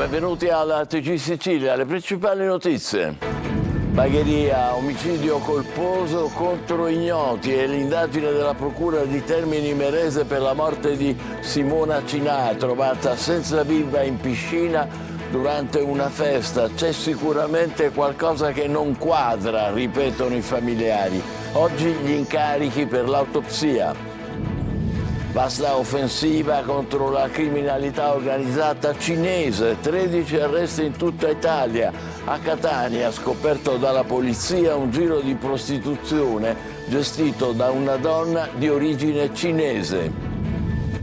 benvenuti alla TG Sicilia, le principali notizie. Bagheria, omicidio colposo contro ignoti e l'indagine della Procura di Termini Imerese per la morte di Simona Cinà, trovata senza vita in piscina durante una festa. C'è sicuramente qualcosa che non quadra, ripetono i familiari. Oggi gli incarichi per l'autopsia. Vasta offensiva contro la criminalità organizzata cinese, 13 arresti in tutta Italia. A Catania, scoperto dalla polizia un giro di prostituzione gestito da una donna di origine cinese.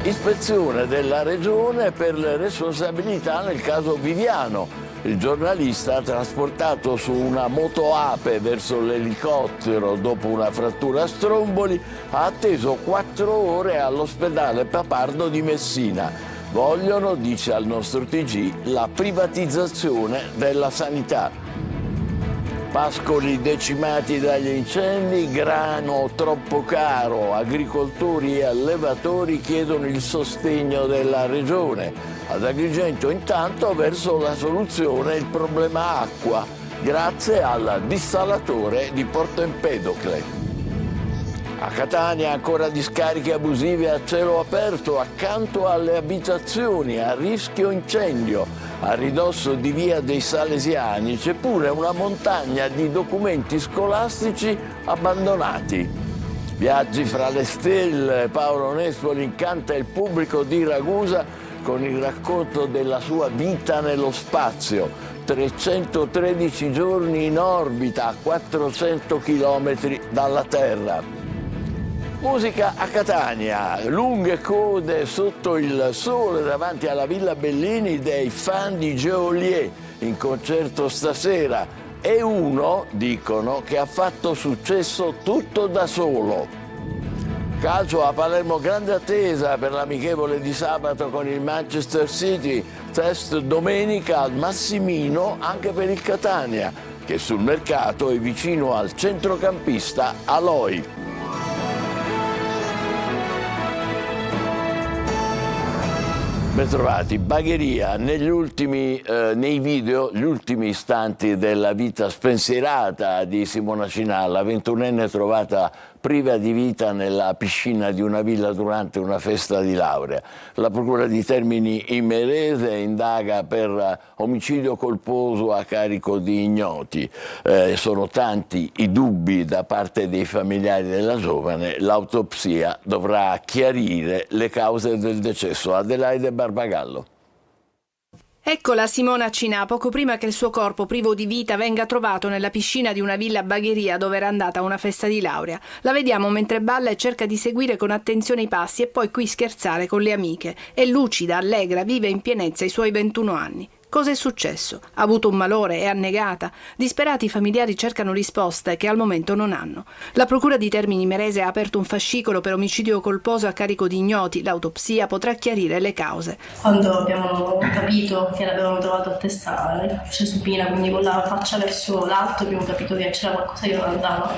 Ispezione della Regione per le responsabilità nel caso Viviano. Il giornalista, trasportato su una motoape verso l'elicottero dopo una frattura a stromboli, ha atteso 4 ore all'ospedale Papardo di Messina. Vogliono, dice al nostro TG, la privatizzazione della sanità. Pascoli decimati dagli incendi, grano troppo caro, agricoltori e allevatori chiedono il sostegno della Regione. Ad Agrigento intanto verso la soluzione il problema acqua, grazie al dissalatore di Porto Empedocle. A Catania ancora discariche abusive a cielo aperto accanto alle abitazioni, a rischio incendio. A ridosso di Via dei Salesiani c'è pure una montagna di documenti scolastici abbandonati. Viaggi fra le stelle, Paolo Nespoli incanta il pubblico di Ragusa con il racconto della sua vita nello spazio. 313 giorni in orbita a 400 chilometri dalla Terra. Musica a Catania, lunghe code sotto il sole davanti alla Villa Bellini dei fan di Geolier in concerto stasera. E uno, dicono, che ha fatto successo tutto da solo. Calcio a Palermo, grande attesa per l'amichevole di sabato con il Manchester City. Test domenica al Massimino anche per il Catania, che sul mercato è vicino al centrocampista Aloy. Bentrovati. Bagheria, nei video, gli ultimi istanti della vita spensierata di Simona Cinà, la 21enne trovata priva di vita nella piscina di una villa durante una festa di laurea. La Procura di Termini Imerese indaga per omicidio colposo a carico di ignoti. Sono tanti i dubbi da parte dei familiari della giovane. L'autopsia dovrà chiarire le cause del decesso. Adelaide Barbagallo. Eccola Simona Cinà, poco prima che il suo corpo privo di vita venga trovato nella piscina di una villa a Bagheria dove era andata a una festa di laurea. La vediamo mentre balla e cerca di seguire con attenzione i passi e poi qui scherzare con le amiche. È lucida, allegra, vive in pienezza i suoi 21 anni. Cosa è successo? Ha avuto un malore? È annegata? Disperati i familiari cercano risposte che al momento non hanno. La Procura di Termini Imerese ha aperto un fascicolo per omicidio colposo a carico di ignoti. L'autopsia potrà chiarire le cause. Quando abbiamo capito che l'avevano trovato a testa supina, quindi con la faccia verso l'alto, abbiamo capito che c'era qualcosa che non andava.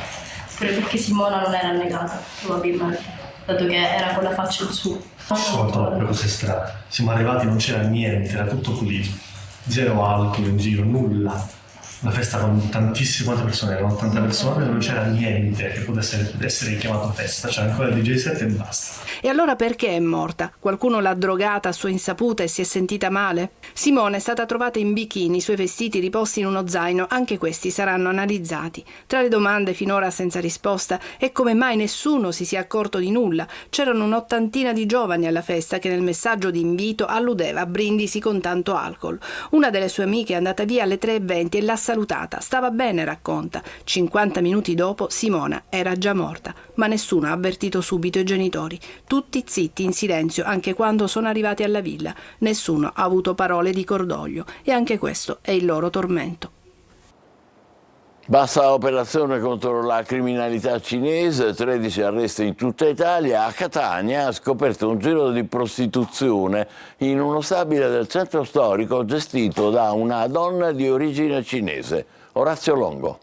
Pure perché Simona non era annegata, probabilmente, dato che era con la faccia in su. Sono troppe cose strane. Siamo arrivati, non c'era niente, era tutto pulito. Zero alcol in giro, nulla. Una festa con tantissime persone, erano 80 persone, non c'era niente che potesse essere chiamato festa, c'era ancora il DJ set e basta. E allora perché è morta? Qualcuno l'ha drogata a sua insaputa e si è sentita male? Simone è stata trovata in bikini, i suoi vestiti riposti in uno zaino, anche questi saranno analizzati. Tra le domande finora senza risposta è come mai nessuno si sia accorto di nulla. C'erano un'ottantina di giovani alla festa che nel messaggio di invito alludeva a brindisi con tanto alcol. Una delle sue amiche è andata via alle 3:20 e l'ha salutata. Stava bene, racconta. 50 minuti dopo Simona era già morta, ma nessuno ha avvertito subito i genitori. Tutti zitti, in silenzio, anche quando sono arrivati alla villa. Nessuno ha avuto parole di cordoglio e anche questo è il loro tormento. Basta operazione contro la criminalità cinese, 13 arresti in tutta Italia. A Catania ha scoperto un giro di prostituzione in uno stabile del centro storico gestito da una donna di origine cinese. Orazio Longo.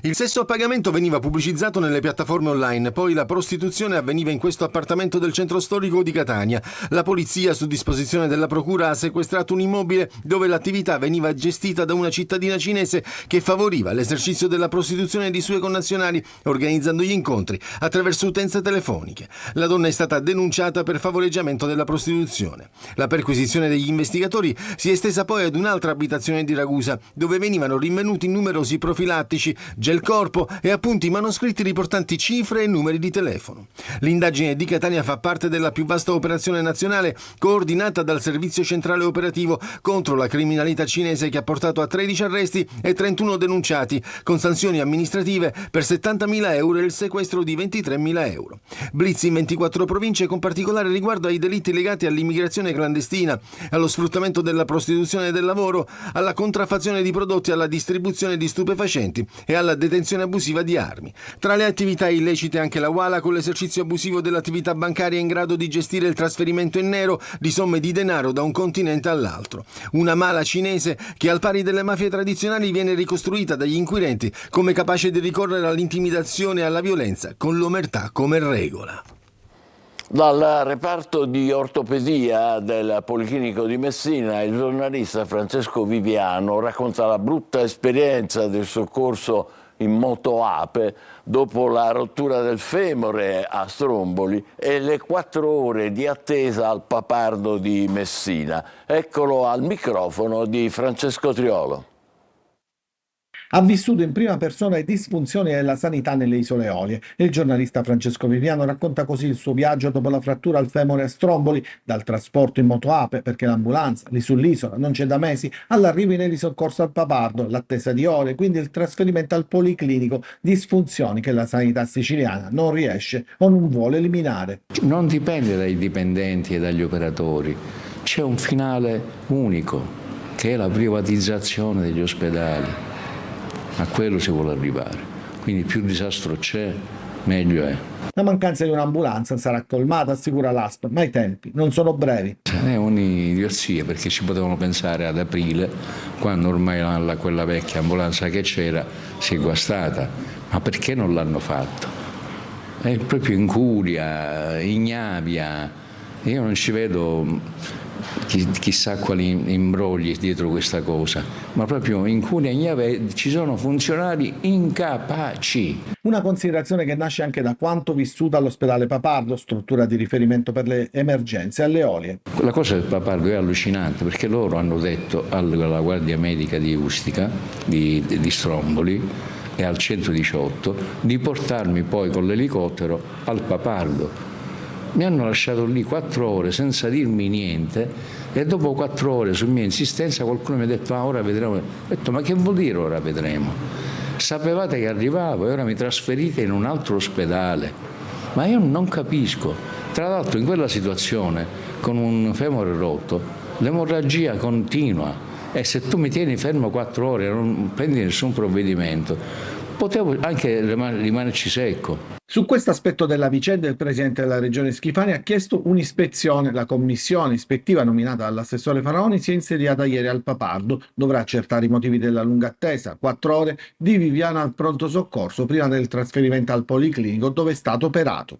Il sesso a pagamento veniva pubblicizzato nelle piattaforme online, poi la prostituzione avveniva in questo appartamento del centro storico di Catania. La polizia, su disposizione della procura, ha sequestrato un immobile dove l'attività veniva gestita da una cittadina cinese che favoriva l'esercizio della prostituzione di suoi connazionali, organizzando gli incontri attraverso utenze telefoniche. La donna è stata denunciata per favoreggiamento della prostituzione. La perquisizione degli investigatori si è estesa poi ad un'altra abitazione di Ragusa, dove venivano rinvenuti numerosi profilattici, gel corpo e appunti manoscritti riportanti cifre e numeri di telefono. L'indagine di Catania fa parte della più vasta operazione nazionale coordinata dal Servizio Centrale Operativo contro la criminalità cinese, che ha portato a 13 arresti e 31 denunciati, con sanzioni amministrative per 70.000 euro e il sequestro di 23.000 euro. Blitz in 24 province, con particolare riguardo ai delitti legati all'immigrazione clandestina, allo sfruttamento della prostituzione e del lavoro, alla contraffazione di prodotti, alla distribuzione di stupefacenti e alla detenzione abusiva di armi. Tra le attività illecite anche la Wala, con l'esercizio abusivo dell'attività bancaria in grado di gestire il trasferimento in nero di somme di denaro da un continente all'altro. Una mala cinese che, al pari delle mafie tradizionali, viene ricostruita dagli inquirenti come capace di ricorrere all'intimidazione e alla violenza con l'omertà come regola. Dal reparto di ortopedia del Policlinico di Messina, il giornalista Francesco Viviano racconta la brutta esperienza del soccorso in moto ape dopo la rottura del femore a Stromboli e le 4 ore di attesa al Papardo di Messina. Eccolo al microfono di Francesco Triolo. Ha vissuto in prima persona le disfunzioni della sanità nelle Isole Eolie. Il giornalista Francesco Viviano racconta così il suo viaggio dopo la frattura al femore a Stromboli, dal trasporto in motoape perché l'ambulanza lì sull'isola non c'è da mesi, all'arrivo in elisoccorso al Papardo, l'attesa di ore, quindi il trasferimento al Policlinico, disfunzioni che la sanità siciliana non riesce o non vuole eliminare. Non dipende dai dipendenti e dagli operatori, c'è un finale unico, che è la privatizzazione degli ospedali. A quello si vuole arrivare, quindi più disastro c'è, meglio è. La mancanza di un'ambulanza sarà colmata, assicura l'ASP, ma i tempi non sono brevi. È un'idiozia, perché ci potevano pensare ad aprile, quando ormai quella vecchia ambulanza che c'era si è guastata. Ma perché non l'hanno fatto? È proprio incuria, ignavia. Io non ci vedo chissà quali imbrogli dietro questa cosa, ma proprio in Cunea Ignave ci sono funzionari incapaci. Una considerazione che nasce anche da quanto vissuto all'ospedale Papardo, struttura di riferimento per le emergenze alle Eolie. La cosa del Papardo è allucinante, perché loro hanno detto alla Guardia Medica di Ustica, di Stromboli e al 118 di portarmi poi con l'elicottero al Papardo. Mi hanno lasciato lì 4 ore senza dirmi niente e dopo 4 ore, su mia insistenza, qualcuno mi ha detto ora vedremo. Ho detto ma che vuol dire ora vedremo? Sapevate che arrivavo e ora mi trasferite in un altro ospedale? Ma io non capisco. Tra l'altro in quella situazione, con un femore rotto, l'emorragia continua e se tu mi tieni fermo 4 ore e non prendi nessun provvedimento, potevo anche rimanerci secco. Su questo aspetto della vicenda il presidente della regione Schifani ha chiesto un'ispezione. La commissione ispettiva nominata dall'assessore Faraoni si è insediata ieri al Papardo. Dovrà accertare i motivi della lunga attesa, 4 ore, di Viviano al pronto soccorso prima del trasferimento al Policlinico dove è stato operato.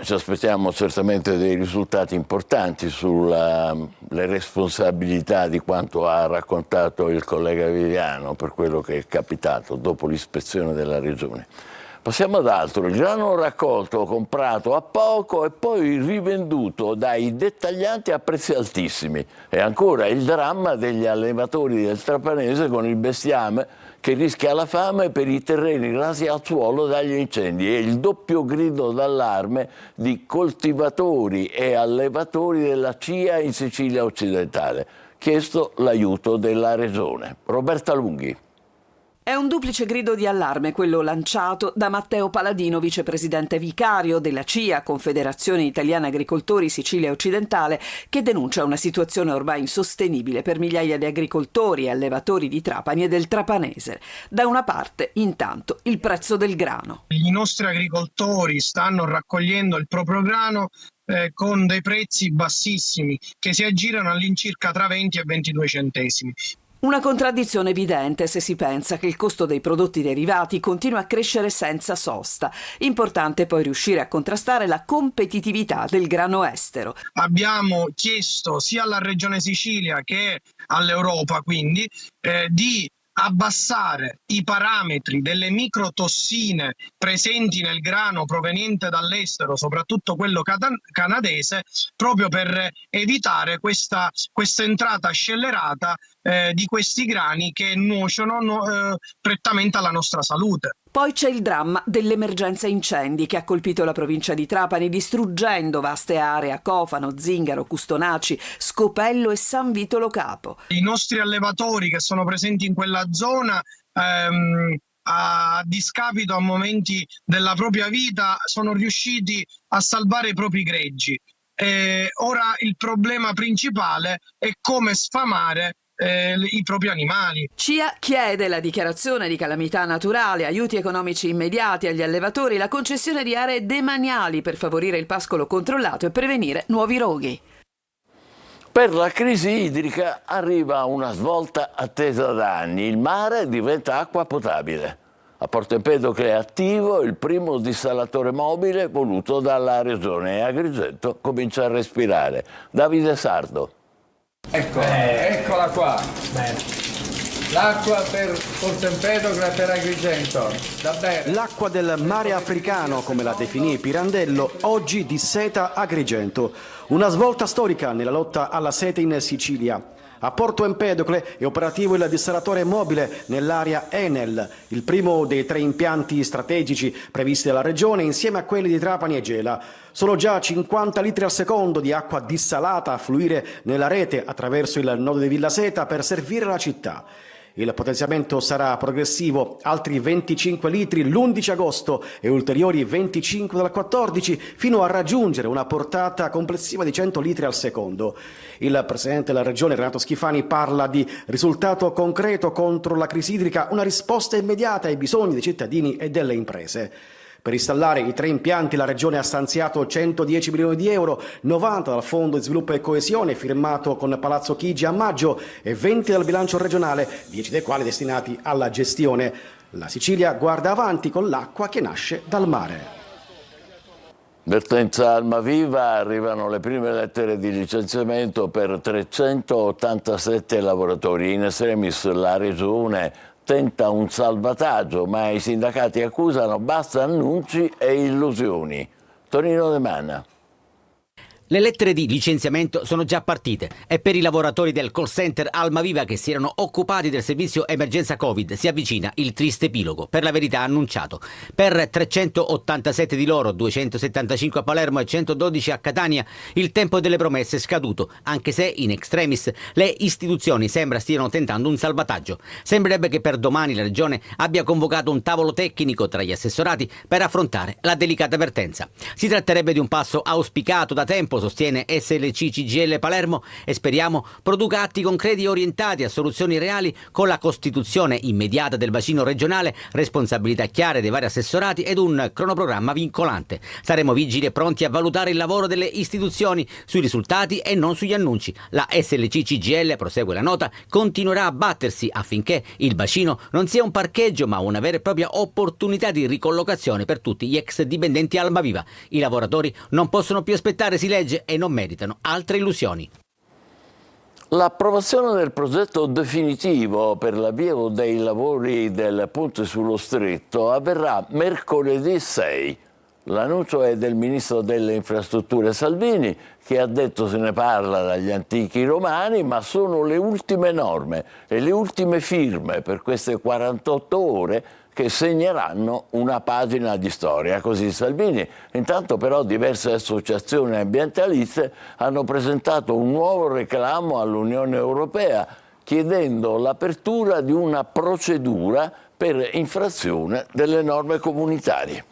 Ci aspettiamo certamente dei risultati importanti sulle responsabilità di quanto ha raccontato il collega Viviano per quello che è capitato dopo l'ispezione della regione. Passiamo ad altro. Il grano raccolto, comprato a poco e poi rivenduto dai dettaglianti a prezzi altissimi. E ancora il dramma degli allevatori del Trapanese con il bestiame che rischia la fame per i terreni rasi al suolo dagli incendi e il doppio grido d'allarme di coltivatori e allevatori della CIA in Sicilia occidentale. Chiesto l'aiuto della regione. Roberta Lunghi. È un duplice grido di allarme quello lanciato da Matteo Paladino, vicepresidente vicario della CIA, Confederazione Italiana Agricoltori Sicilia Occidentale, che denuncia una situazione ormai insostenibile per migliaia di agricoltori e allevatori di Trapani e del Trapanese. Da una parte, intanto, il prezzo del grano. I nostri agricoltori stanno raccogliendo il proprio grano con dei prezzi bassissimi che si aggirano all'incirca tra 20 e 22 centesimi. Una contraddizione evidente se si pensa che il costo dei prodotti derivati continua a crescere senza sosta. Importante poi riuscire a contrastare la competitività del grano estero. Abbiamo chiesto sia alla Regione Sicilia che all'Europa quindi di abbassare i parametri delle microtossine presenti nel grano proveniente dall'estero, soprattutto quello canadese, proprio per evitare questa entrata scellerata di questi grani che nuociono prettamente alla nostra salute. Poi c'è il dramma dell'emergenza incendi che ha colpito la provincia di Trapani, distruggendo vaste aree a Cofano, Zingaro, Custonaci, Scopello e San Vito Lo Capo. I nostri allevatori che sono presenti in quella zona a discapito a momenti della propria vita sono riusciti a salvare i propri greggi. Ora il problema principale è come sfamare i propri animali. CIA chiede la dichiarazione di calamità naturale, aiuti economici immediati agli allevatori, la concessione di aree demaniali per favorire il pascolo controllato e prevenire nuovi roghi. Per la crisi idrica arriva una svolta attesa da anni. Il mare diventa acqua potabile. A Porto Empedocle è attivo il primo dissalatore mobile voluto dalla Regione e Agrigento comincia a respirare. Davide Sardo. Ecco, eccola qua. L'acqua per Porto Empedocle e per Agrigento. Da bene. L'acqua del mare africano, come la definì Pirandello, oggi disseta Agrigento. Una svolta storica nella lotta alla sete in Sicilia. A Porto Empedocle è operativo il dissalatore mobile nell'area Enel, il primo dei 3 impianti strategici previsti dalla Regione insieme a quelli di Trapani e Gela. Sono già 50 litri al secondo di acqua dissalata a fluire nella rete attraverso il nodo di Villa Seta per servire la città. Il potenziamento sarà progressivo, altri 25 litri l'11 agosto e ulteriori 25 dal 14 fino a raggiungere una portata complessiva di 100 litri al secondo. Il Presidente della Regione Renato Schifani parla di risultato concreto contro la crisi idrica, una risposta immediata ai bisogni dei cittadini e delle imprese. Per installare i 3 impianti la Regione ha stanziato 110 milioni di euro, 90 dal Fondo di Sviluppo e Coesione firmato con Palazzo Chigi a maggio e 20 dal bilancio regionale, 10 dei quali destinati alla gestione. La Sicilia guarda avanti con l'acqua che nasce dal mare. Vertenza Almaviva, arrivano le prime lettere di licenziamento per 387 lavoratori. In estremis la Regione tenta un salvataggio, ma i sindacati accusano basta annunci e illusioni. Tonino De Manna. Le lettere di licenziamento sono già partite e per i lavoratori del call center Almaviva che si erano occupati del servizio emergenza Covid si avvicina il triste epilogo, per la verità annunciato. Per 387 di loro, 275 a Palermo e 112 a Catania, il tempo delle promesse è scaduto, anche se in extremis le istituzioni sembra stiano tentando un salvataggio. Sembrerebbe che per domani la Regione abbia convocato un tavolo tecnico tra gli assessorati per affrontare la delicata vertenza. Si tratterebbe di un passo auspicato da tempo, sostiene SLC CGIL Palermo, e speriamo produca atti concreti orientati a soluzioni reali con la costituzione immediata del bacino regionale, responsabilità chiare dei vari assessorati ed un cronoprogramma vincolante. Saremo vigili e pronti a valutare il lavoro delle istituzioni sui risultati e non sugli annunci. La SLC CGIL, prosegue la nota, continuerà a battersi affinché il bacino non sia un parcheggio ma una vera e propria opportunità di ricollocazione per tutti gli ex dipendenti Almaviva. I lavoratori non possono più aspettare, si legge, e non meritano altre illusioni. L'approvazione del progetto definitivo per l'avvio dei lavori del ponte sullo Stretto avverrà mercoledì 6. L'annuncio è del ministro delle infrastrutture Salvini, che ha detto se ne parla dagli antichi romani, ma sono le ultime norme e le ultime firme per queste 48 ore che segneranno una pagina di storia, così Salvini. Intanto però diverse associazioni ambientaliste hanno presentato un nuovo reclamo all'Unione Europea chiedendo l'apertura di una procedura per infrazione delle norme comunitarie.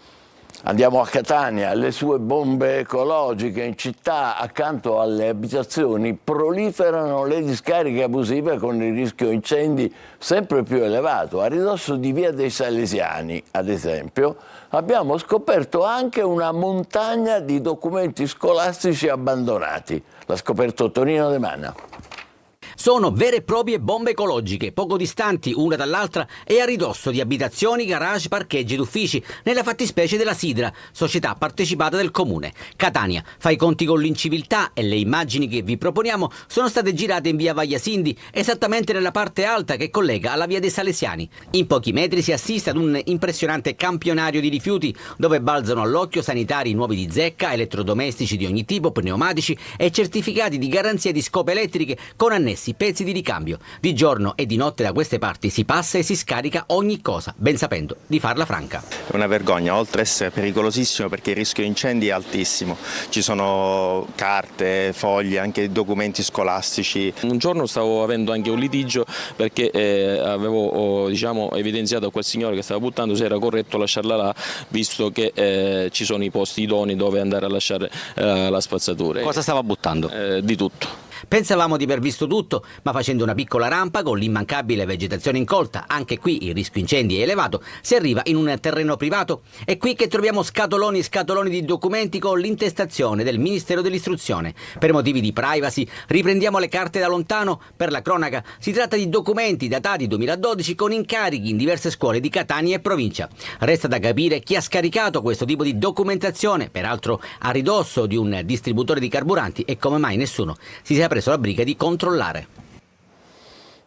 Andiamo a Catania, le sue bombe ecologiche in città accanto alle abitazioni proliferano le discariche abusive con il rischio incendi sempre più elevato. A ridosso di Via dei Salesiani, ad esempio, abbiamo scoperto anche una montagna di documenti scolastici abbandonati. L'ha scoperto Tonino De Manna. Sono vere e proprie bombe ecologiche, poco distanti una dall'altra e a ridosso di abitazioni, garage, parcheggi ed uffici, nella fattispecie della Sidra, società partecipata del comune. Catania fa i conti con l'inciviltà e le immagini che vi proponiamo sono state girate in via Vagliasindi, esattamente nella parte alta che collega alla via dei Salesiani. In pochi metri si assiste ad un impressionante campionario di rifiuti dove balzano all'occhio sanitari nuovi di zecca, elettrodomestici di ogni tipo, pneumatici e certificati di garanzia di scope elettriche con annessi pezzi di ricambio. Di giorno e di notte da queste parti si passa e si scarica ogni cosa, ben sapendo di farla franca. È una vergogna, oltre ad essere pericolosissimo perché il rischio di incendi è altissimo. Ci sono carte, fogli, anche documenti scolastici. Un giorno stavo avendo anche un litigio perché avevo evidenziato a quel signore che stava buttando se era corretto lasciarla là, visto che ci sono i posti idonei dove andare a lasciare la spazzatura. Cosa stava buttando? Di tutto. Pensavamo di aver visto tutto, ma facendo una piccola rampa con l'immancabile vegetazione incolta, anche qui il rischio incendi è elevato, si arriva in un terreno privato. È qui che troviamo scatoloni e scatoloni di documenti con l'intestazione del Ministero dell'Istruzione. Per motivi di privacy riprendiamo le carte da lontano. Per la cronaca si tratta di documenti datati 2012 con incarichi in diverse scuole di Catania e provincia. Resta da capire chi ha scaricato questo tipo di documentazione, peraltro a ridosso di un distributore di carburanti, e come mai nessuno si sia preso la briga di controllare.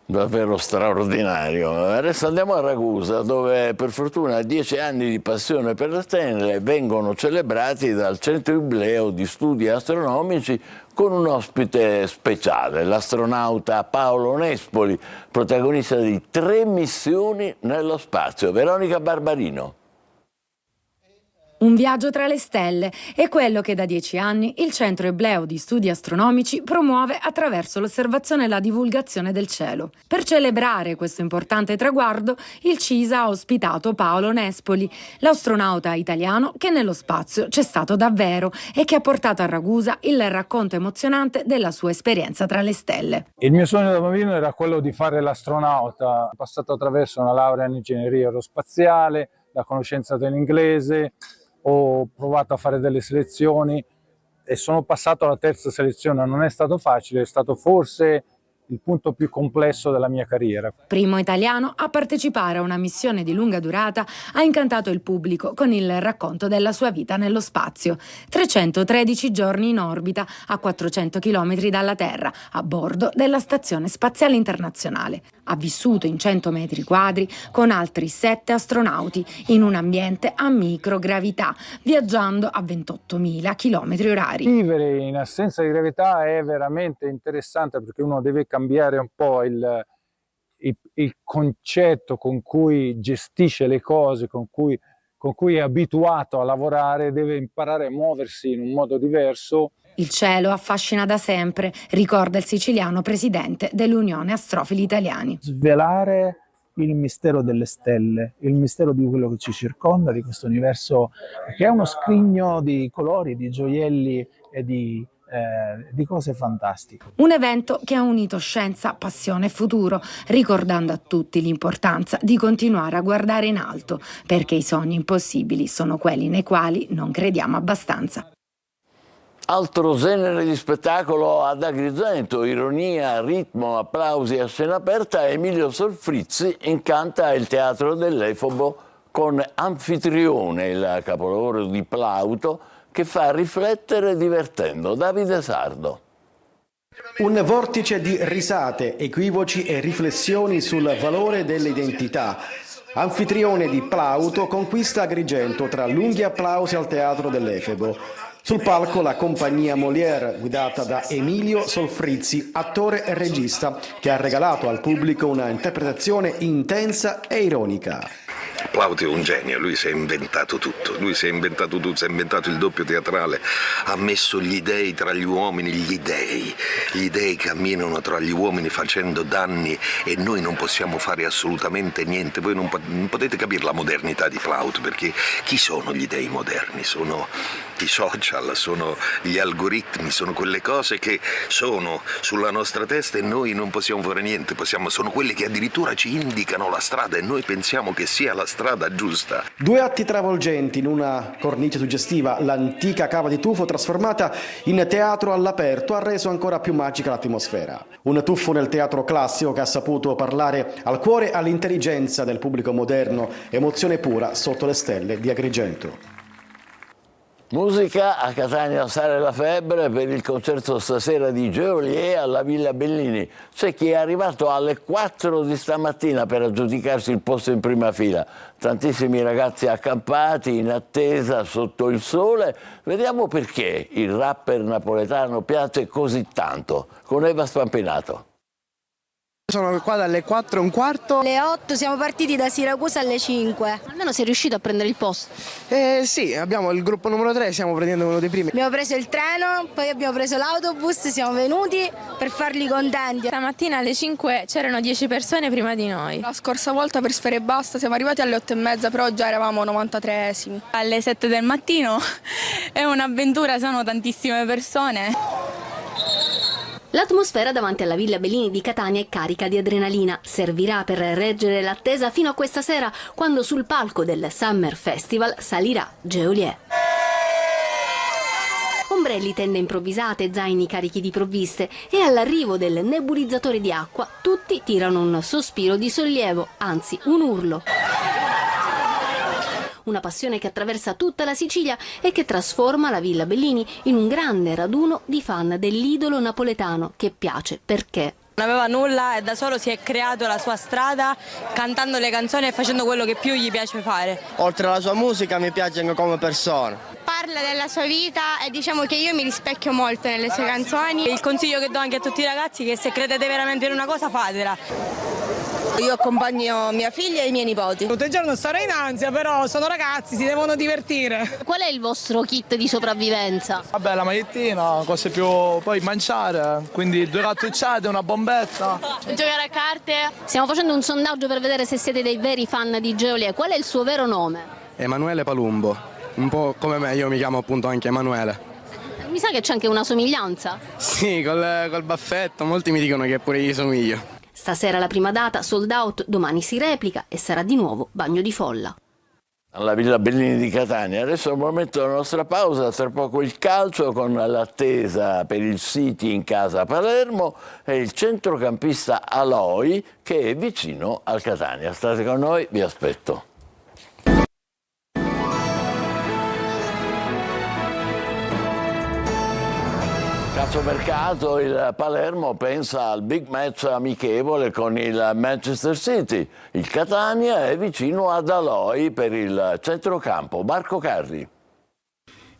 Davvero straordinario. Adesso andiamo a Ragusa, dove per fortuna 10 anni di passione per le stelle vengono celebrati dal Centro Ibleo di Studi Astronomici con un ospite speciale, l'astronauta Paolo Nespoli, protagonista di 3 missioni nello spazio. Veronica Barbarino. Un viaggio tra le stelle è quello che da 10 anni il Centro Ibleo di Studi Astronomici promuove attraverso l'osservazione e la divulgazione del cielo. Per celebrare questo importante traguardo, il CISA ha ospitato Paolo Nespoli, l'astronauta italiano che nello spazio c'è stato davvero e che ha portato a Ragusa il racconto emozionante della sua esperienza tra le stelle. Il mio sogno da bambino era quello di fare l'astronauta. Ho passato attraverso una laurea in ingegneria aerospaziale, la conoscenza dell'inglese. Ho provato a fare delle selezioni e sono passato alla terza selezione. Non è stato facile, è stato forse il punto più complesso della mia carriera. Primo italiano a partecipare a una missione di lunga durata, ha incantato il pubblico con il racconto della sua vita nello spazio. 313 giorni in orbita a 400 km dalla Terra, a bordo della Stazione Spaziale Internazionale. Ha vissuto in 100 metri quadri con altri 7 astronauti in un ambiente a microgravità, viaggiando a 28.000 km orari. Vivere in assenza di gravità è veramente interessante perché uno deve cambiare un po' il concetto con cui gestisce le cose, con cui è abituato a lavorare, deve imparare a muoversi in un modo diverso. Il cielo affascina da sempre, ricorda il siciliano presidente dell'Unione Astrofili Italiani. Svelare il mistero delle stelle, il mistero di quello che ci circonda, di questo universo che è uno scrigno di colori, di gioielli e di cose fantastiche. Un evento che ha unito scienza, passione e futuro, ricordando a tutti l'importanza di continuare a guardare in alto, perché i sogni impossibili sono quelli nei quali non crediamo abbastanza. Altro genere di spettacolo ad Agrigento, ironia, ritmo, applausi a scena aperta. Emilio Solfrizzi incanta il Teatro dell'Efobo con Anfitrione, il capolavoro di Plauto, che fa riflettere divertendo. Davide Sardo. Un vortice di risate, equivoci e riflessioni sul valore dell'identità. Anfitrione di Plauto conquista Agrigento tra lunghi applausi al Teatro dell'Efebo. Sul palco la compagnia Molière, guidata da Emilio Solfrizzi, attore e regista, che ha regalato al pubblico una interpretazione intensa e ironica. Plauto è un genio, lui si è inventato tutto, si è inventato il doppio teatrale, ha messo gli dei tra gli uomini, gli dei camminano tra gli uomini facendo danni e noi non possiamo fare assolutamente niente. Voi non potete capire la modernità di Plauto, perché chi sono gli dei moderni? Sono i social, sono gli algoritmi, sono quelle cose che sono sulla nostra testa e noi non possiamo fare niente, sono quelli che addirittura ci indicano la strada e noi pensiamo che sia la strada strada giusta. Due atti travolgenti in una cornice suggestiva. L'antica cava di tufo trasformata in teatro all'aperto ha reso ancora più magica l'atmosfera. Un tuffo nel teatro classico che ha saputo parlare al cuore e all'intelligenza del pubblico moderno. Emozione pura sotto le stelle di Agrigento. Musica, a Catania sale la febbre per il concerto stasera di Geolier alla Villa Bellini. C'è chi è arrivato alle 4 di stamattina per aggiudicarsi il posto in prima fila. Tantissimi ragazzi accampati in attesa sotto il sole. Vediamo perché il rapper napoletano piace così tanto. Con Eva Spampinato. Sono qua dalle 4:15. Alle 8 siamo partiti da Siracusa alle 5. Almeno sei riuscito a prendere il posto? Sì, abbiamo il gruppo numero 3, stiamo prendendo uno dei primi. Abbiamo preso il treno, poi abbiamo preso l'autobus, siamo venuti per farli contenti. Stamattina alle 5 c'erano 10 persone prima di noi. La scorsa volta per Sfera Ebbasta siamo arrivati alle 8:30, però già eravamo 93esimi. Alle 7 del mattino è un'avventura, sono tantissime persone. L'atmosfera davanti alla Villa Bellini di Catania è carica di adrenalina. Servirà per reggere l'attesa fino a questa sera, quando sul palco del Summer Festival salirà Geolier. Ombrelli, tende improvvisate, zaini carichi di provviste e all'arrivo del nebulizzatore di acqua tutti tirano un sospiro di sollievo, anzi un urlo. Una passione che attraversa tutta la Sicilia e che trasforma la Villa Bellini in un grande raduno di fan dell'idolo napoletano che piace perché Non aveva nulla e da solo si è creato la sua strada cantando le canzoni e facendo quello che più gli piace fare. Oltre alla sua musica mi piace anche come persona. Parla della sua vita e diciamo che io mi rispecchio molto nelle sue canzoni. Il consiglio che do anche a tutti i ragazzi è che se credete veramente in una cosa fatela. Io accompagno mia figlia e i miei nipoti. Tutto il giorno starò in ansia, però sono ragazzi, si devono divertire. Qual è il vostro kit di sopravvivenza? Vabbè, la magliettina, cose più... poi mangiare, quindi 2 cartucciate, una bombetta. Giocare a carte. Stiamo facendo un sondaggio per vedere se siete dei veri fan di Geolier. Qual è il suo vero nome? Emanuele Palumbo, un po' come me, io mi chiamo appunto anche Emanuele. Mi sa che c'è anche una somiglianza. Sì, col baffetto, molti mi dicono che pure gli somiglio. Stasera la prima data, sold out, domani si replica e sarà di nuovo bagno di folla. Alla Villa Bellini di Catania. Adesso è il momento della nostra pausa, tra poco il calcio con l'attesa per il City in casa Palermo e il centrocampista Aloi che è vicino al Catania. State con noi, vi aspetto. Calciomercato, il Palermo pensa al big match amichevole con il Manchester City. Il Catania è vicino ad Aloi per il centrocampo. Marco Carri.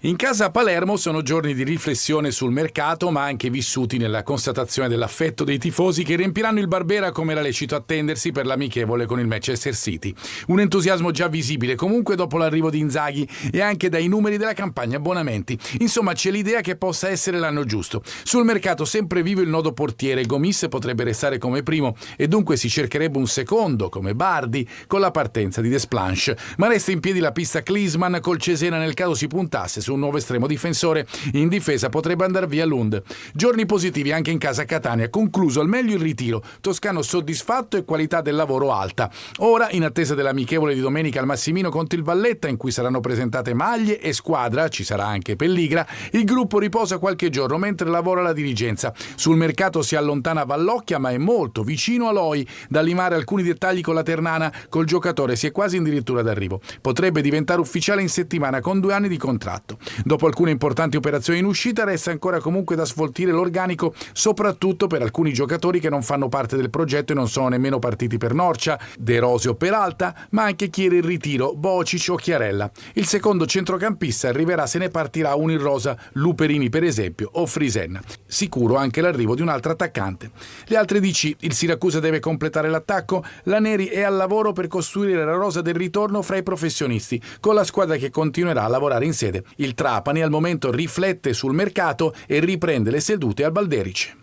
In casa a Palermo sono giorni di riflessione sul mercato, ma anche vissuti nella constatazione dell'affetto dei tifosi che riempiranno il Barbera come era lecito attendersi per l'amichevole con il Manchester City. Un entusiasmo già visibile comunque dopo l'arrivo di Inzaghi e anche dai numeri della campagna abbonamenti. Insomma, c'è l'idea che possa essere l'anno giusto. Sul mercato sempre vivo il nodo portiere. Gomis potrebbe restare come primo e dunque si cercherebbe un secondo come Bardi con la partenza di Desplanche. Ma resta in piedi la pista Klinsmann col Cesena nel caso si puntasse su un nuovo estremo difensore. In difesa potrebbe andare via Lund. Giorni positivi anche in casa Catania, concluso al meglio il ritiro, Toscano soddisfatto e qualità del lavoro alta. Ora, in attesa dell'amichevole di domenica al Massimino contro il Valletta, in cui saranno presentate maglie e squadra, ci sarà anche Pelligra, il gruppo riposa qualche giorno mentre lavora la dirigenza. Sul mercato si allontana Vallocchia, ma è molto vicino a Loi. Da limare alcuni dettagli con la Ternana, col giocatore si è quasi addirittura d'arrivo. Potrebbe diventare ufficiale in settimana con 2 anni di contratto. Dopo alcune importanti operazioni in uscita, resta ancora comunque da sfoltire l'organico, soprattutto per alcuni giocatori che non fanno parte del progetto e non sono nemmeno partiti per Norcia, De Rosio o Peralta, ma anche chi era in ritiro, Bocic o Chiarella. Il secondo centrocampista arriverà se ne partirà uno in rosa, Luperini per esempio, o Frisen. Sicuro anche l'arrivo di un altro attaccante. Le altre DC, il Siracusa deve completare l'attacco, la Neri è al lavoro per costruire la rosa del ritorno fra i professionisti, con la squadra che continuerà a lavorare in sede. Il Trapani al momento riflette sul mercato e riprende le sedute al Balderice.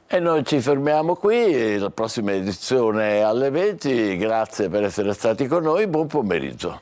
E noi ci fermiamo qui, la prossima edizione è alle 20. Grazie per essere stati con noi, buon pomeriggio.